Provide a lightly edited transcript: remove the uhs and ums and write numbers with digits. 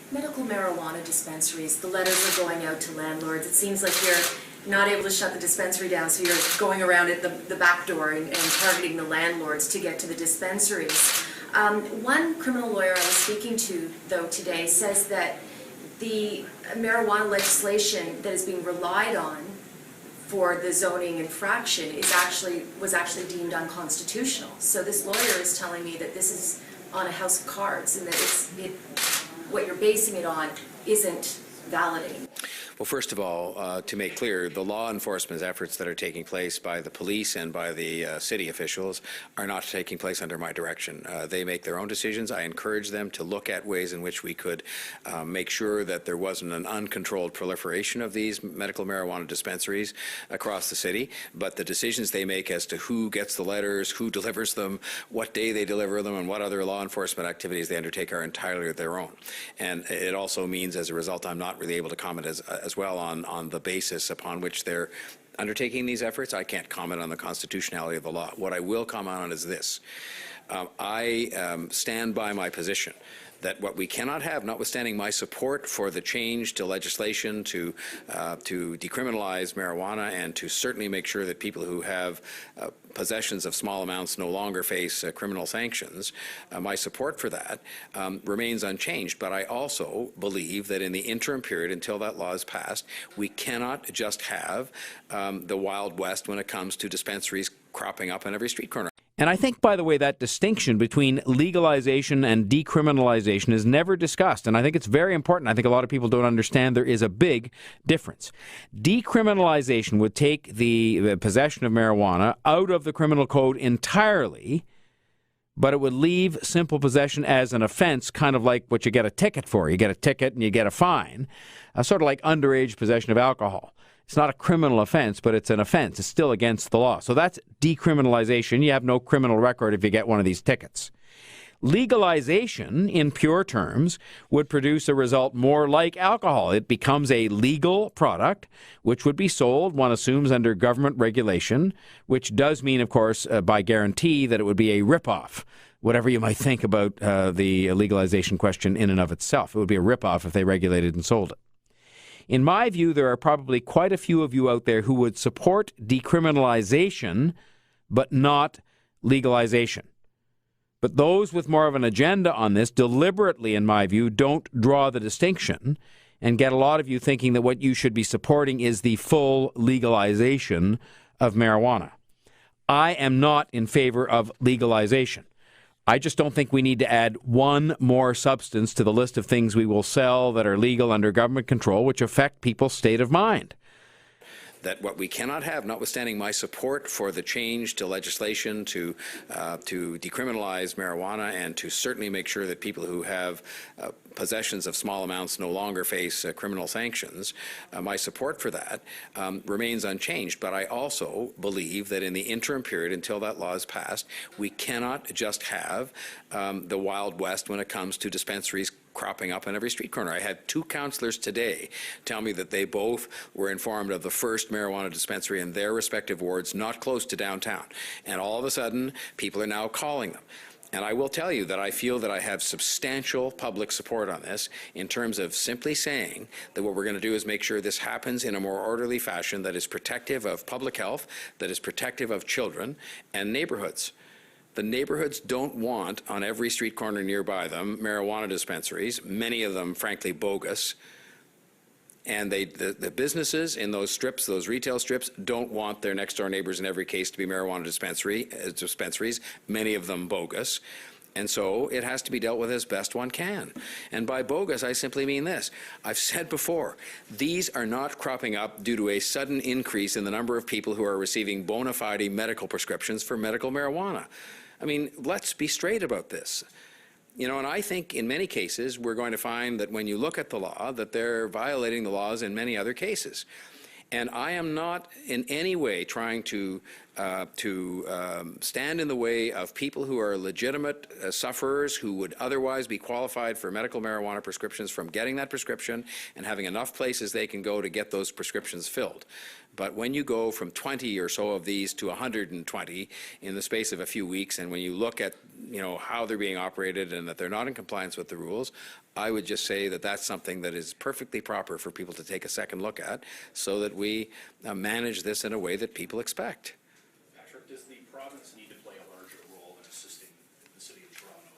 Medical marijuana dispensaries, the letters are going out to landlords. It seems like you're not able to shut the dispensary down, so you're going around at the back door and targeting the landlords to get to the dispensaries. One criminal lawyer I was speaking to, though, today says that the marijuana legislation that is being relied on for the zoning infraction was actually deemed unconstitutional. So this lawyer is telling me that this is on a house of cards and that what you're basing it on isn't validating. Well, first of all, to make clear, the law enforcement efforts that are taking place by the police and by the city officials are not taking place under my direction. They make their own decisions. I encourage them to look at ways in which we could make sure that there wasn't an uncontrolled proliferation of these medical marijuana dispensaries across the city. But the decisions they make as to who gets the letters, who delivers them, what day they deliver them, and what other law enforcement activities they undertake are entirely their own. And it also means, as a result, I'm not really able to comment as well on the basis upon which they're undertaking these efforts. I can't comment on the constitutionality of the law. What I will comment on is this. I stand by my position that what we cannot have, notwithstanding my support for the change to legislation to decriminalize marijuana and to certainly make sure that people who have possessions of small amounts no longer face criminal sanctions, my support for that remains unchanged. But I also believe that in the interim period until that law is passed, we cannot just have the Wild West when it comes to dispensaries cropping up on every street corner. And I think, by the way, that distinction between legalization and decriminalization is never discussed. And I think it's very important. I think a lot of people don't understand there is a big difference. Decriminalization would take the possession of marijuana out of the criminal code entirely, but it would leave simple possession as an offense, kind of like what you get a ticket for. You get a ticket and you get a fine, sort of like underage possession of alcohol. It's not a criminal offense, but it's an offense. It's still against the law. So that's decriminalization. You have no criminal record if you get one of these tickets. Legalization, in pure terms, would produce a result more like alcohol. It becomes a legal product, which would be sold, one assumes, under government regulation, which does mean, of course, by guarantee, that it would be a ripoff. Whatever you might think about the legalization question in and of itself, it would be a ripoff if they regulated and sold it. In my view, there are probably quite a few of you out there who would support decriminalization, but not legalization. But those with more of an agenda on this deliberately, in my view, don't draw the distinction and get a lot of you thinking that what you should be supporting is the full legalization of marijuana. I am not in favor of legalization. I just don't think we need to add one more substance to the list of things we will sell that are legal under government control, which affect people's state of mind. That what we cannot have, notwithstanding my support for the change to legislation to decriminalize marijuana and to certainly make sure that people who have possessions of small amounts no longer face criminal sanctions, my support for that remains unchanged. But I also believe that in the interim period until that law is passed, we cannot just have the Wild West when it comes to dispensaries cropping up on every street corner. I had two councillors today tell me that they both were informed of the first marijuana dispensary in their respective wards, not close to downtown. And all of a sudden, people are now calling them. And I will tell you that I feel that I have substantial public support on this in terms of simply saying that what we're going to do is make sure this happens in a more orderly fashion that is protective of public health, that is protective of children and neighborhoods. The neighborhoods don't want, on every street corner nearby them, marijuana dispensaries, many of them, frankly, bogus. And the businesses in those strips, those retail strips, don't want their next-door neighbors in every case to be marijuana dispensaries, many of them bogus. And so it has to be dealt with as best one can. And by bogus, I simply mean this. I've said before, these are not cropping up due to a sudden increase in the number of people who are receiving bona fide medical prescriptions for medical marijuana. I mean, let's be straight about this. You know, and I think in many cases we're going to find that when you look at the law, that they're violating the laws in many other cases. And I am not in any way trying to stand in the way of people who are legitimate sufferers who would otherwise be qualified for medical marijuana prescriptions from getting that prescription and having enough places they can go to get those prescriptions filled. But when you go from 20 or so of these to 120 in the space of a few weeks, and when you look at how they're being operated and that they're not in compliance with the rules, I would just say that that's something that is perfectly proper for people to take a second look at, so that we manage this in a way that people expect. Patrick, does the province need to play a larger role in assisting the City of Toronto